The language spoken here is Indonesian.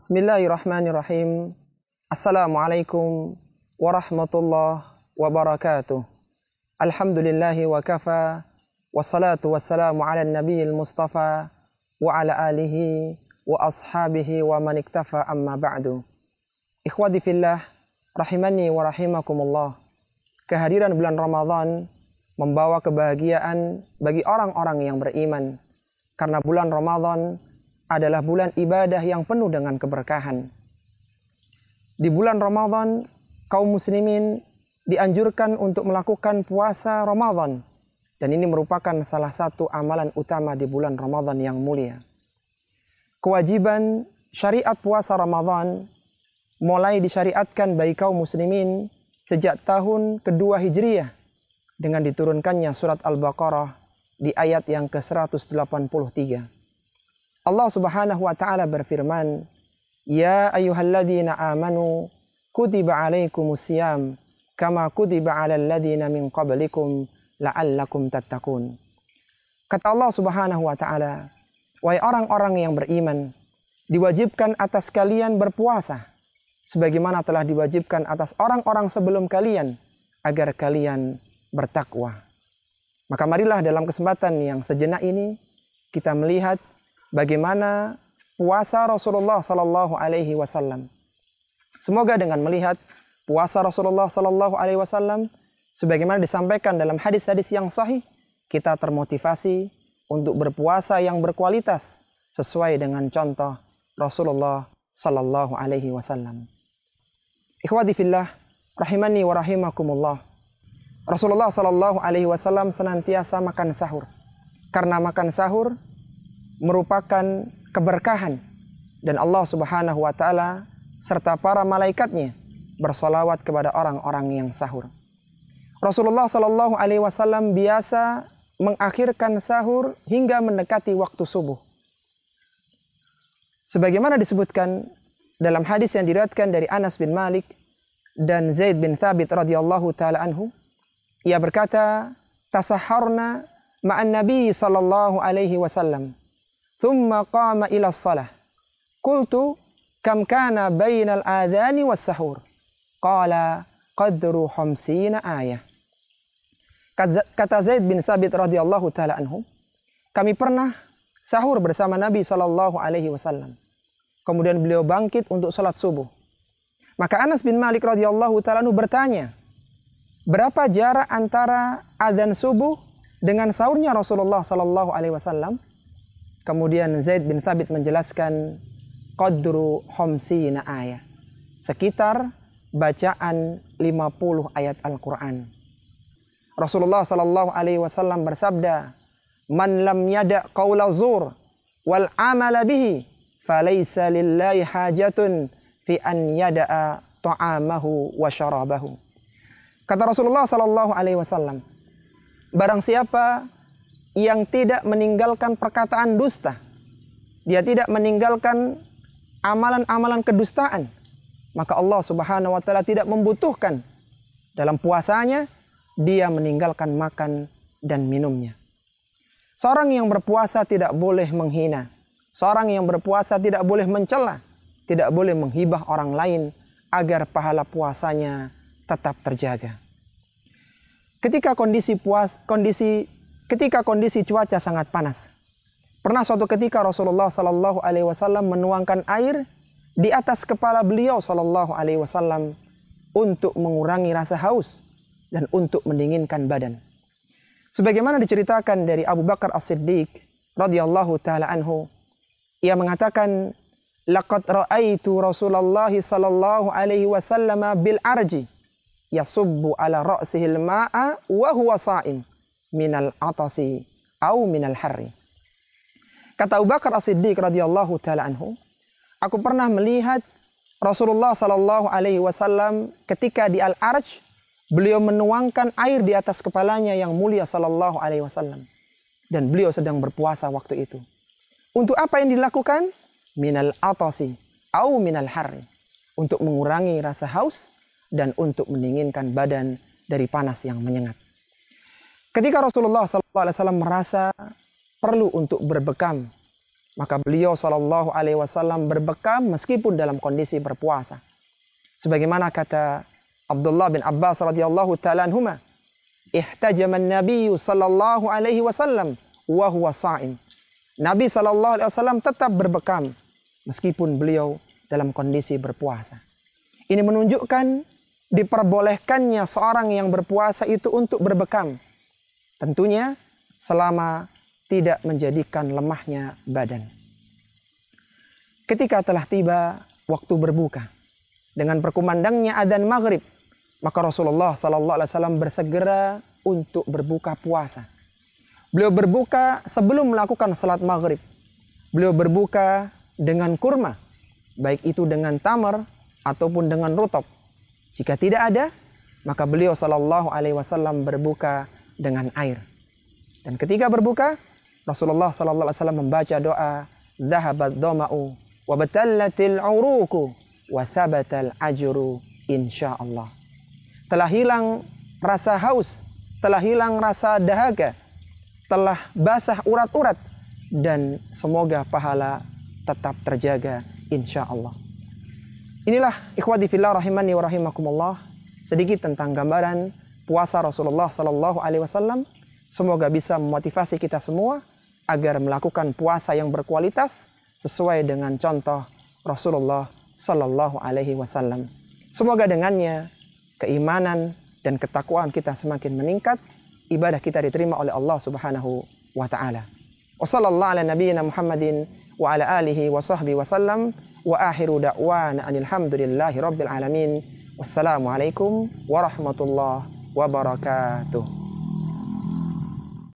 Bismillahirrahmanirrahim. Assalamualaikum warahmatullahi wabarakatuh. Alhamdulillahi wa kafa. Wassalatu wassalamu ala nabiyil mustafa wa ala alihi wa ashabihi wa man iktafa amma ba'du. Ikhwati fillah, rahimani wa rahimakumullah. Kehadiran bulan Ramadan membawa kebahagiaan bagi orang-orang yang beriman. Karena bulan Ramadan adalah bulan ibadah yang penuh dengan keberkahan. Di bulan Ramadan, kaum muslimin dianjurkan untuk melakukan puasa Ramadan. Dan ini merupakan salah satu amalan utama di bulan Ramadan yang mulia. Kewajiban syariat puasa Ramadan mulai disyariatkan bagi kaum muslimin sejak tahun kedua Hijriyah dengan diturunkannya surat Al-Baqarah di ayat yang ke-183. Allah Subhanahu wa taala berfirman, "Ya ayyuhalladzina amanu kutiba alaikumusiyam kama kutiba alal ladzina min qablikum la'allakum tattaqun." Kata Allah Subhanahu wa taala, "Wahai orang-orang yang beriman, diwajibkan atas kalian berpuasa sebagaimana telah diwajibkan atas orang-orang sebelum kalian agar kalian bertakwa." Maka marilah dalam kesempatan yang sejenak ini kita melihat bagaimana puasa Rasulullah Sallallahu Alaihi Wasallam. Semoga dengan melihat puasa Rasulullah Sallallahu Alaihi Wasallam, sebagaimana disampaikan dalam hadis-hadis yang sahih, kita termotivasi untuk berpuasa yang berkualitas sesuai dengan contoh Rasulullah Sallallahu Alaihi Wasallam. Ikhwati fillah, rahimani wa rahimakumullah. Rasulullah Sallallahu Alaihi Wasallam senantiasa makan sahur. Karena makan sahur merupakan keberkahan dan Allah Subhanahu wa taala serta para malaikatnya bersolawat kepada orang-orang yang sahur. Rasulullah Sallallahu Alaihi Wasallam biasa mengakhirkan sahur hingga mendekati waktu subuh. Sebagaimana disebutkan dalam hadis yang diriwayatkan dari Anas bin Malik dan Zaid bin Thabit radhiyallahu taala anhu, ia berkata, "Tasahharna ma'an Nabi sallallahu alaihi wasallam. Thumma qama ila shalah. Qultu kam kana bainal adhani was sahur? Qala qadru 50 ayah." Kata Zaid bin Thabit radhiyallahu taala anhu, kami pernah sahur bersama Nabi sallallahu alaihi wasallam. Kemudian beliau bangkit untuk salat subuh. Maka Anas bin Malik radhiyallahu taala anhu bertanya, berapa jarak antara adzan subuh dengan sahurnya Rasulullah sallallahu alaihi wasallam? Kemudian Zaid bin Thabit menjelaskan qadru 50 ayat. Sekitar bacaan 50 ayat Al-Quran. Rasulullah sallallahu alaihi wasallam bersabda, "Man lam yada' qawla zur wal amala bihi, falaysa lillahi hajatun fi an yada'a ta'amahu wa syarabahu." Kata Rasulullah sallallahu alaihi wasallam, barang siapa yang tidak meninggalkan perkataan dusta, dia tidak meninggalkan amalan-amalan kedustaan, maka Allah Subhanahu wa taala tidak membutuhkan dalam puasanya dia meninggalkan makan dan minumnya. Seorang yang berpuasa tidak boleh menghina, seorang yang berpuasa tidak boleh mencela, tidak boleh menghibah orang lain agar pahala puasanya tetap terjaga. Ketika kondisi cuaca sangat panas, pernah suatu ketika Rasulullah Sallallahu Alaihi Wasallam menuangkan air di atas kepala beliau Sallallahu Alaihi Wasallam untuk mengurangi rasa haus dan untuk mendinginkan badan. Sebagaimana diceritakan dari Abu Bakar As-Siddiq radhiyallahu taala anhu, ia mengatakan, "Laqad ra'aitu Rasulullah Sallallahu Alaihi Wasallam bil arji yasubbu ala ra'sihi al-ma'a wa huwa sha'im minal atasi au minal harri." Kata Abu Bakar As-Siddiq radhiyallahu taala anhu, aku pernah melihat Rasulullah sallallahu alaihi wasallam ketika di Al-Arj, beliau menuangkan air di atas kepalanya yang mulia sallallahu alaihi wasallam, dan beliau sedang berpuasa waktu itu. Untuk apa yang dilakukan? Minal atasi au minal harri, untuk mengurangi rasa haus dan untuk mendinginkan badan dari panas yang menyengat. Ketika Rasulullah SAW merasa perlu untuk berbekam, maka beliau sallallahu alaihi wasallam berbekam meskipun dalam kondisi berpuasa. Sebagaimana kata Abdullah bin Abbas radhiyallahu taala anhuma, ihtajama an-nabiy sallallahu alaihi wasallam wa huwa sha'im. Nabi sallallahu alaihi wasallam tetap berbekam meskipun beliau dalam kondisi berpuasa. Ini menunjukkan diperbolehkannya seorang yang berpuasa itu untuk berbekam. Tentunya selama tidak menjadikan lemahnya badan. Ketika telah tiba waktu berbuka, dengan berkumandangnya adzan maghrib, maka Rasulullah sallallahu alaihi wasallam bersegera untuk berbuka puasa. Beliau berbuka sebelum melakukan salat maghrib. Beliau berbuka dengan kurma, baik itu dengan tamar ataupun dengan rutab. Jika tidak ada, maka beliau sallallahu alaihi wasallam berbuka dengan air. Dan ketika berbuka, Rasulullah sallallahu alaihi wasallam membaca doa, "Dhahabat dhama'u wa batallatil 'uruqu wa thabatal ajru insyaallah." Telah hilang rasa haus, telah hilang rasa dahaga, telah basah urat-urat, dan semoga pahala tetap terjaga insyaallah. Inilah ikhwati fillah rahimani wa rahimakumullah, sedikit tentang gambaran puasa Rasulullah sallallahu alaihi wasallam. Semoga bisa memotivasi kita semua agar melakukan puasa yang berkualitas sesuai dengan contoh Rasulullah sallallahu alaihi wasallam. Semoga dengannya keimanan dan ketakwaan kita semakin meningkat, ibadah kita diterima oleh Allah Subhanahu wa taala. Wa sallallahu ala nabiyyina Muhammadin wa ala alihi wa sahbihi wasallam. Wa akhiru da'wana alhamdulillahi rabbil alamin. Wassalamualaikum warahmatullahi wabarakatuh.